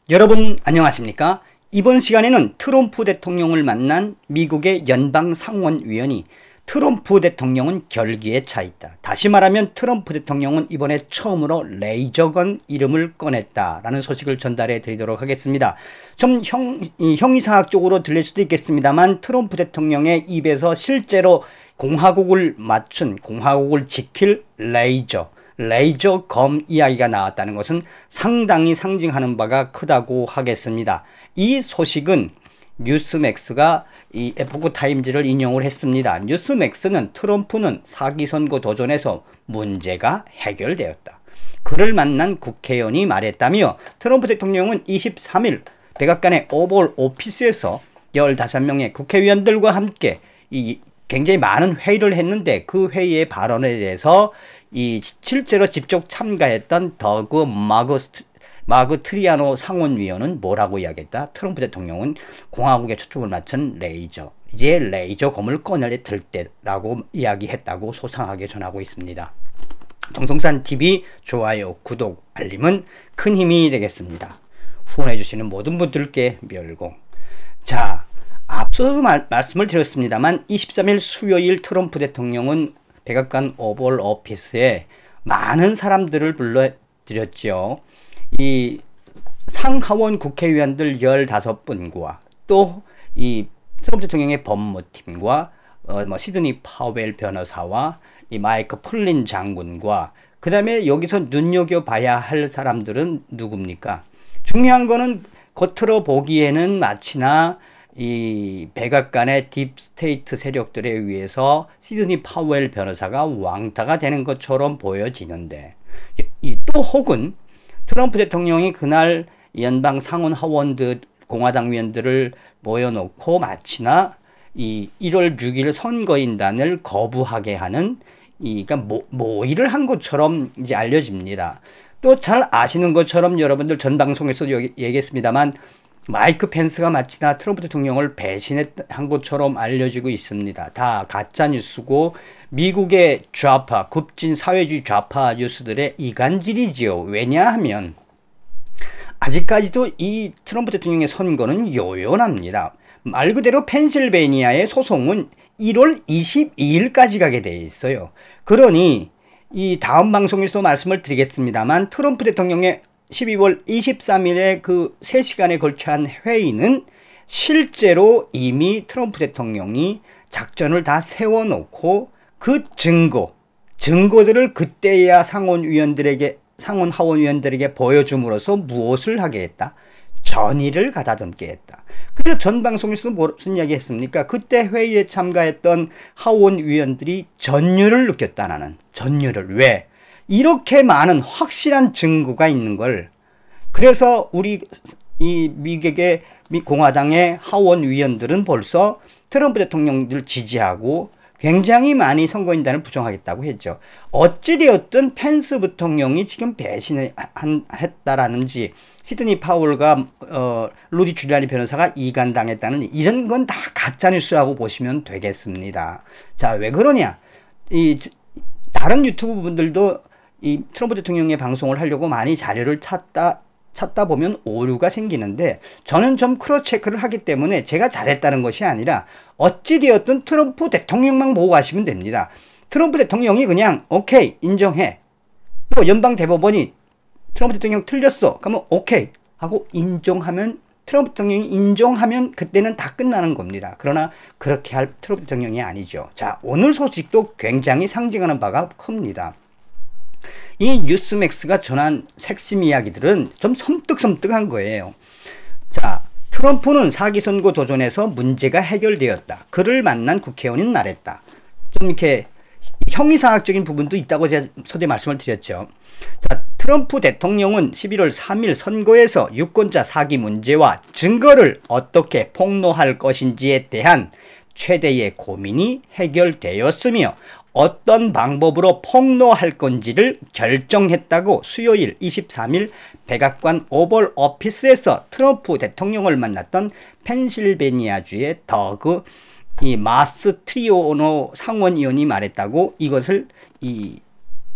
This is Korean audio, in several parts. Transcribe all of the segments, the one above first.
여러분 안녕하십니까? 이번 시간에는 트럼프 대통령을 만난 미국의 연방상원의원이 트럼프 대통령은 결기에 차 있다. 다시 말하면 트럼프 대통령은 이번에 처음으로 레이저건 이름을 꺼냈다라는 소식을 전달해 드리도록 하겠습니다. 좀 형이상학적으로 들릴 수도 있겠습니다만 트럼프 대통령의 입에서 실제로 공화국을 지킬 레이저 검 이야기가 나왔다는 것은 상당히 상징하는 바가 크다고 하겠습니다. 이 소식은 뉴스맥스가 이 에포크 타임즈를 인용을 했습니다. 뉴스맥스는 트럼프는 사기 선거 도전에서 문제가 해결되었다. 그를 만난 국회의원이 말했다며 트럼프 대통령은 23일 백악관의 오벌 오피스에서 15명의 국회의원들과 함께 굉장히 많은 회의를 했는데 그 회의의 발언에 대해서 실제로 직접 참가했던 더그 마그트리아노 상원위원은 뭐라고 이야기했다? 트럼프 대통령은 공화국에 초점을 맞춘 이제 레이저검을 꺼낼 때라고 이야기했다고 소상하게 전하고 있습니다. 정성산TV 좋아요, 구독, 알림은 큰 힘이 되겠습니다. 후원해주시는 모든 분들께 멸공. 자, 앞서도 말씀을 드렸습니다만 23일 수요일 트럼프 대통령은 백악관 오벌 오피스에 많은 사람들을 불러들였죠. 이 상하원 국회의원들 15분과 또 이 트럼프 대통령의 법무팀과 시드니 파웰 변호사와 이 마이크 플린 장군과 그 다음에 여기서 눈여겨봐야 할 사람들은 누굽니까? 중요한 거는 겉으로 보기에는 마치나 이 백악관의 딥스테이트 세력들에 의해서 시드니 파웰 변호사가 왕따가 되는 것처럼 보여지는데 또 혹은 트럼프 대통령이 그날 연방 상원 하원들 공화당 의원들을 모여놓고 마치나 1월 6일 선거인단을 거부하게 하는 그러니까 모의를 한 것처럼 이제 알려집니다. 또 잘 아시는 것처럼 여러분들 전 방송에서도 얘기했습니다만 마이크 펜스가 마치나 트럼프 대통령을 배신한 것처럼 알려지고 있습니다. 다 가짜뉴스고 미국의 좌파, 급진 사회주의 좌파 뉴스들의 이간질이지요. 왜냐하면 아직까지도 이 트럼프 대통령의 선거는 요연합니다. 말 그대로 펜실베이니아의 소송은 1월 22일까지 가게 돼 있어요. 그러니 이 다음 방송에서도 말씀을 드리겠습니다만 트럼프 대통령의 12월 23일에 그 3시간에 걸쳐한 회의는 실제로 이미 트럼프 대통령이 작전을 다 세워놓고 그 증거들을 그때야 상원 하원의원들에게 보여줌으로써 무엇을 하게 했다? 전의를 가다듬게 했다. 그래서 전 방송에서도 무슨 이야기 했습니까? 그때 회의에 참가했던 하원의원들이 전율을 느꼈다는 전율을. 왜? 이렇게 많은 확실한 증거가 있는 걸. 그래서 이 미국의 공화당의 하원의원들은 벌써 트럼프 대통령을 지지하고 굉장히 많이 선거인단을 부정하겠다고 했죠. 어찌되었든 펜스 부통령이 지금 배신했다라는지 시드니 파월과 루디 줄리아니 변호사가 이간당했다는 이런 건 다 가짜뉴스라고 보시면 되겠습니다. 자, 왜 그러냐? 다른 유튜브 분들도 이 트럼프 대통령의 방송을 하려고 많이 자료를 찾다 보면 오류가 생기는데 저는 좀 크로스 체크를 하기 때문에 제가 잘했다는 것이 아니라 어찌되었든 트럼프 대통령만 보고 가시면 됩니다. 트럼프 대통령이 그냥 오케이 인정해. 또 연방 대법원이 트럼프 대통령 틀렸어. 그러면 오케이 하고 인정하면 트럼프 대통령이 인정하면 그때는 다 끝나는 겁니다. 그러나 그렇게 할 트럼프 대통령이 아니죠. 자, 오늘 소식도 굉장히 상징하는 바가 큽니다. 이 뉴스맥스가 전한 핵심 이야기들은 좀 섬뜩섬뜩한 거예요. 자, 트럼프는 사기 선거 도전에서 문제가 해결되었다. 그를 만난 국회의원은 말했다. 좀 이렇게 형이상학적인 부분도 있다고 제가 서두에 말씀을 드렸죠. 자, 트럼프 대통령은 11월 3일 선거에서 유권자 사기 문제와 증거를 어떻게 폭로할 것인지에 대한 최대의 고민이 해결되었으며 어떤 방법으로 폭로할 건지를 결정했다고 수요일 23일 백악관 오벌 오피스에서 트럼프 대통령을 만났던 펜실베니아주의 더그 마스트리아노 상원의원이 말했다고 이것을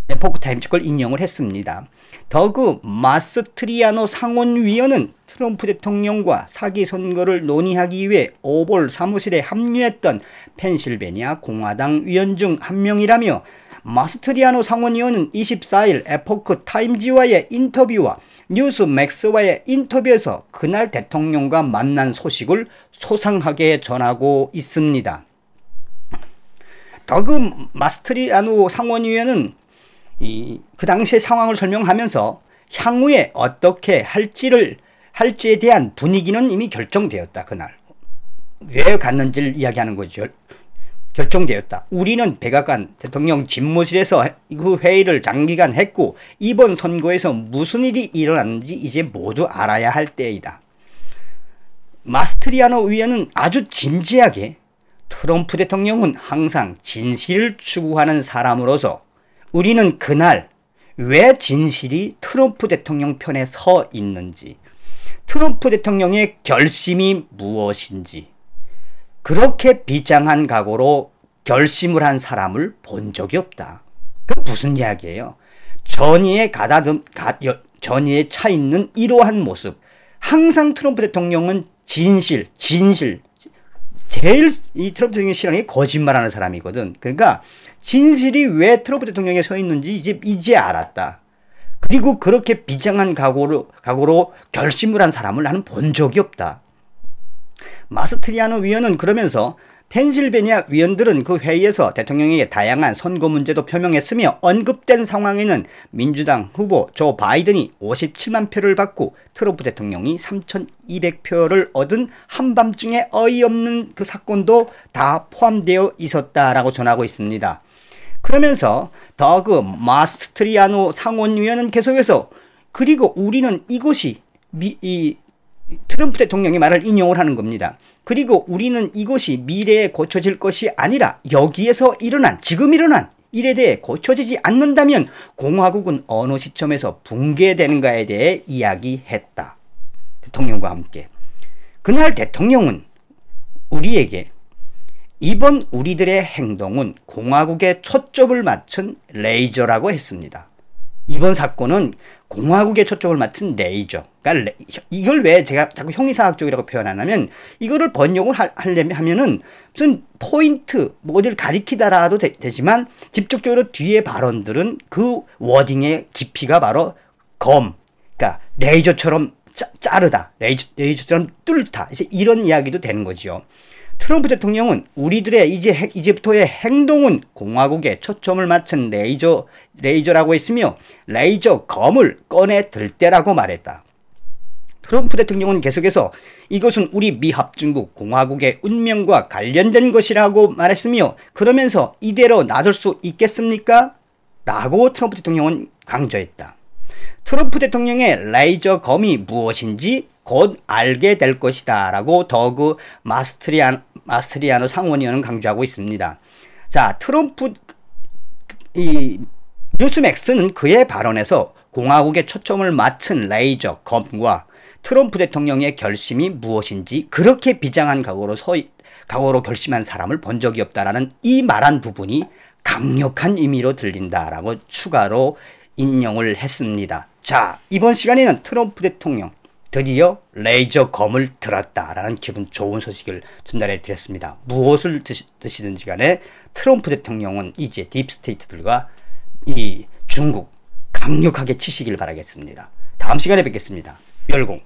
에포크 타임즈 걸 인용을 했습니다. 더그 마스트리아노 상원위원은 트럼프 대통령과 사기 선거를 논의하기 위해 오벌 사무실에 합류했던 펜실베니아 공화당 위원 중 한 명이라며, 마스트리아노 상원의원은 24일 에포크 타임지와의 인터뷰와 뉴스맥스와의 인터뷰에서 그날 대통령과 만난 소식을 소상하게 전하고 있습니다. 더그 마스트리아노 상원의원은 그 당시의 상황을 설명하면서 향후에 어떻게 할지에 대한 분위기는 이미 결정되었다. 그날 왜 갔는지를 이야기하는 거죠. 결정되었다. 우리는 백악관 대통령 집무실에서 그 회의를 장기간 했고, 이번 선거에서 무슨 일이 일어났는지 이제 모두 알아야 할 때이다. 마스트리아노 위원은 아주 진지하게, 트럼프 대통령은 항상 진실을 추구하는 사람으로서 우리는 그날 왜 진실이 트럼프 대통령 편에 서 있는지, 트럼프 대통령의 결심이 무엇인지, 그렇게 비장한 각오로 결심을 한 사람을 본 적이 없다. 그 무슨 이야기예요? 전의에 전의에 차 있는 이러한 모습. 항상 트럼프 대통령은 진실. 제일 이 트럼프 대통령이 싫어하는 게 거짓말하는 사람이거든. 그러니까 진실이 왜 트럼프 대통령에 서 있는지 이제 알았다. 그리고 그렇게 비장한 각오로 결심을 한 사람을 나는 본 적이 없다. 마스트리아노 위원은 그러면서 펜실베니아 위원들은 그 회의에서 대통령에게 다양한 선거 문제도 표명했으며, 언급된 상황에는 민주당 후보 조 바이든이 57만 표를 받고 트럼프 대통령이 3,200표를 얻은 한밤중에 어이없는 그 사건도 다 포함되어 있었다라고 전하고 있습니다. 그러면서 더그 마스트리아노 상원위원은 계속해서, 그리고 우리는 이것이 트럼프 대통령의 말을 인용을 하는 겁니다. 그리고 우리는 이것이 미래에 고쳐질 것이 아니라 여기에서 지금 일어난 일에 대해 고쳐지지 않는다면 공화국은 어느 시점에서 붕괴되는가에 대해 이야기했다. 대통령과 함께. 그날 대통령은 우리에게 이번 우리들의 행동은 공화국에 초점을 맞춘 레이저라고 했습니다. 이번 사건은 공화국에 초점을 맞춘 레이저. 그러니까 이걸 왜 제가 자꾸 형이상학적이라고 표현하냐면, 이거를 번역을 하려면 무슨 포인트, 어디를 가리키다라도 되지만, 직접적으로 뒤에 발언들은 그 워딩의 깊이가 바로 그러니까 레이저처럼 자르다, 레이저처럼 뚫다, 이제 이런 이야기도 되는 거죠. 트럼프 대통령은 우리들의 이제부터의 행동은 공화국에 초점을 맞춘 레이저라고 했으며, 레이저 검을 꺼내 들 때라고 말했다. 트럼프 대통령은 계속해서 이것은 우리 미합중국 공화국의 운명과 관련된 것이라고 말했으며, 그러면서 이대로 놔둘 수 있겠습니까? 라고 트럼프 대통령은 강조했다. 트럼프 대통령의 레이저 검이 무엇인지 곧 알게 될 것이다 라고 더그 마스트리아노 상원의원은 강조하고 있습니다. 자, 뉴스맥스는 그의 발언에서 공화국에 초점을 맞춘 레이저 검과 트럼프 대통령의 결심이 무엇인지 그렇게 비장한 각오로 결심한 사람을 본 적이 없다라는 이 말한 부분이 강력한 의미로 들린다라고 추가로 인용을 했습니다. 자, 이번 시간에는 트럼프 대통령 드디어 레이저 검을 들었다라는 기분 좋은 소식을 전달해 드렸습니다. 무엇을 드시든지 간에 트럼프 대통령은 이제 딥스테이트들과 이 중국 강력하게 치시길 바라겠습니다. 다음 시간에 뵙겠습니다. 열공.